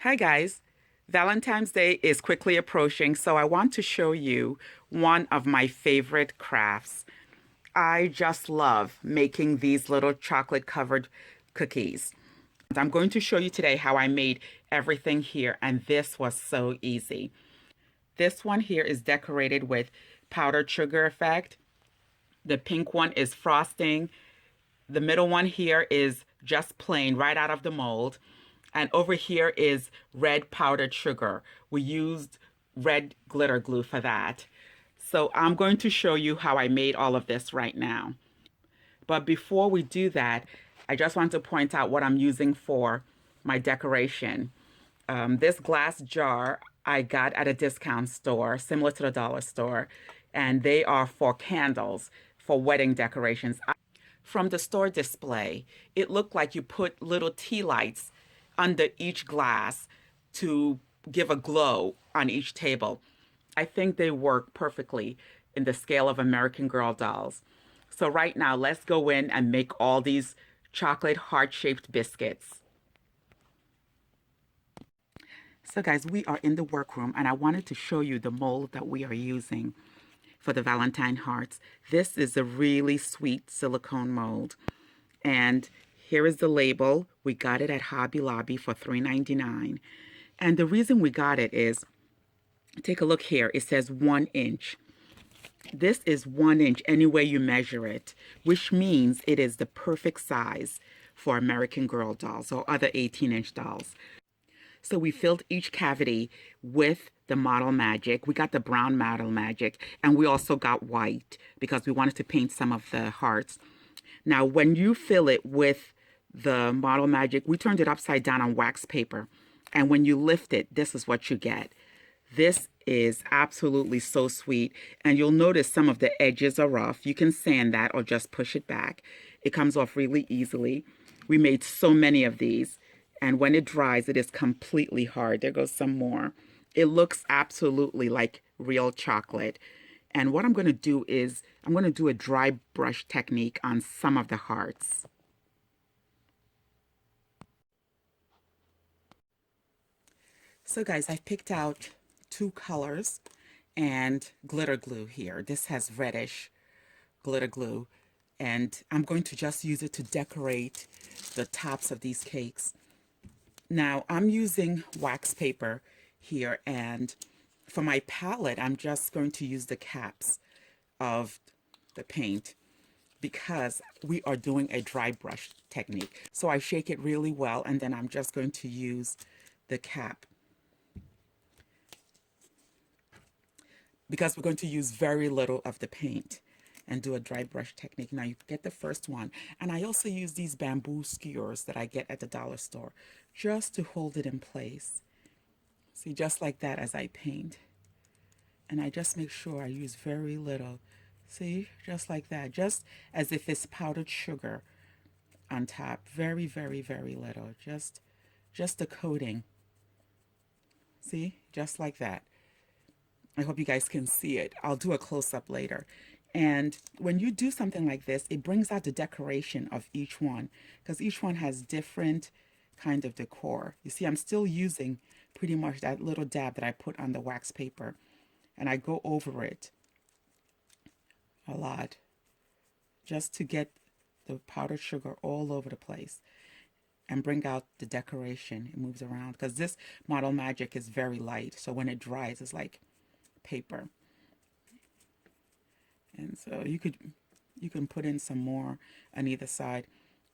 Hi guys, Valentine's Day is quickly approaching, so I want to show you one of my favorite crafts. I just love making these little chocolate covered cookies. I'm going to show you today how I made everything here, and this was so easy. This one here is decorated with powdered sugar effect. The pink one is frosting. The middle one here is just plain right out of the mold. And over here is red powdered sugar. We used red glitter glue for that. So I'm going to show you how I made all of this right now. But before we do that, I just want to point out what I'm using for my decoration. This glass jar I got at a discount store, similar to the dollar store, and they are for candles, for wedding decorations. From the store display, it looked like you put little tea lights under each glass to give a glow on each table. I think they work perfectly in the scale of American Girl dolls. So right now, let's go in and make all these chocolate heart-shaped biscuits. So guys, we are in the workroom and I wanted to show you the mold that we are using for the Valentine hearts. This is a really sweet silicone mold. And here is the label. We got it at Hobby Lobby for $3.99. And the reason we got it is, take a look here. It says 1 inch. This is 1 inch any way you measure it, which means it is the perfect size for American Girl dolls or other 18-inch dolls. So we filled each cavity with the Model Magic. We got the brown Model Magic, and we also got white because we wanted to paint some of the hearts. Now, when you fill it with the Model Magic, we turned it upside down on wax paper. And when you lift it, this is what you get. This is absolutely so sweet. And you'll notice some of the edges are rough. You can sand that or just push it back. It comes off really easily. We made so many of these. And when it dries, it is completely hard. There goes some more. It looks absolutely like real chocolate. And what I'm going to do is I'm going to do a dry brush technique on some of the hearts. So guys, I've picked out 2 colors and glitter glue here. This has reddish glitter glue, and I'm going to just use it to decorate the tops of these cakes. Now, I'm using wax paper here, and for my palette, I'm just going to use the caps of the paint because we are doing a dry brush technique. So I shake it really well, and then I'm just going to use the cap because we're going to use very little of the paint and do a dry brush technique. Now you get the first one, and I also use these bamboo skewers that I get at the dollar store just to hold it in place. See, just like that as I paint. And I just make sure I use very little. See, just like that, just as if it's powdered sugar on top. Very, very, very little, just a coating. See, just like that. I hope you guys can see it. I'll do a close-up later. And when you do something like this, it brings out the decoration of each one because each one has different kind of decor. You see, I'm still using pretty much that little dab that I put on the wax paper, and I go over it a lot just to get the powdered sugar all over the place and bring out the decoration. It moves around because this Model Magic is very light, so when it dries, it's like paper. And so you can put in some more on either side.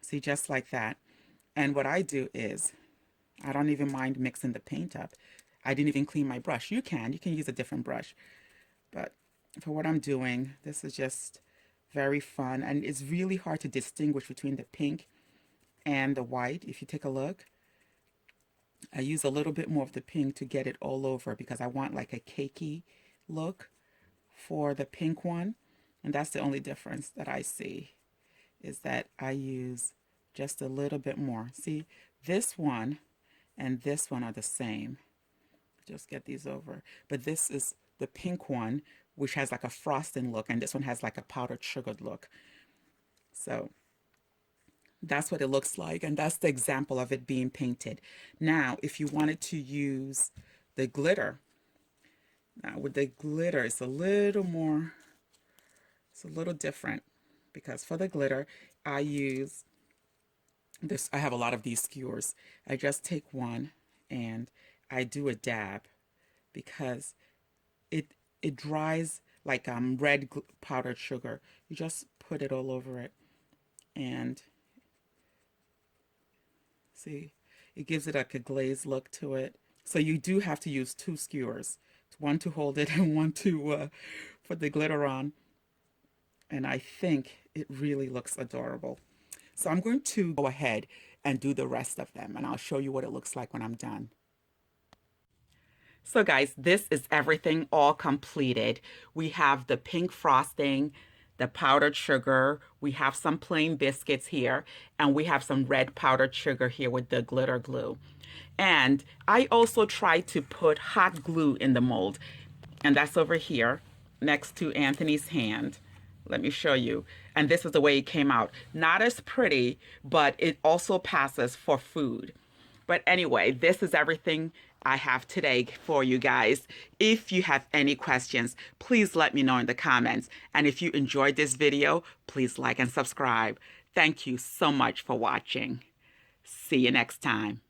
See, just like that. And what I do is I don't even mind mixing the paint up. I didn't even clean my brush. You can use a different brush. But for what I'm doing, this is just very fun. And it's really hard to distinguish between the pink and the white. If you take a look, I use a little bit more of the pink to get it all over because I want like a cakey look for the pink one. And that's the only difference that I see, is that I use just a little bit more. See, this one and this one are the same. Just get these over. But this is the pink one, which has like a frosting look, and this one has like a powdered sugar look. So That's what it looks like, and that's the example of it being painted. Now, if you wanted to use the glitter, now with the glitter, it's a little more, it's a little different because for the glitter, I use this. I have a lot of these skewers. I just take one and I do a dab because it it dries like red powdered sugar. You just put it all over it and see, it gives it like a glazed look to it. So you do have to use two skewers, one to hold it and one to put the glitter on. And I think it really looks adorable. So I'm going to go ahead and do the rest of them, and I'll show you what it looks like when I'm done. So guys, this is everything all completed. We have the pink frosting, the powdered sugar, we have some plain biscuits here, and we have some red powdered sugar here with the glitter glue. And I also tried to put hot glue in the mold, and that's over here next to Anthony's hand. Let me show you. And this is the way it came out. Not as pretty, but it also passes for food. But anyway, this is everything I have today for you guys. If you have any questions, please let me know in the comments. And if you enjoyed this video, please like and subscribe. Thank you so much for watching. See you next time.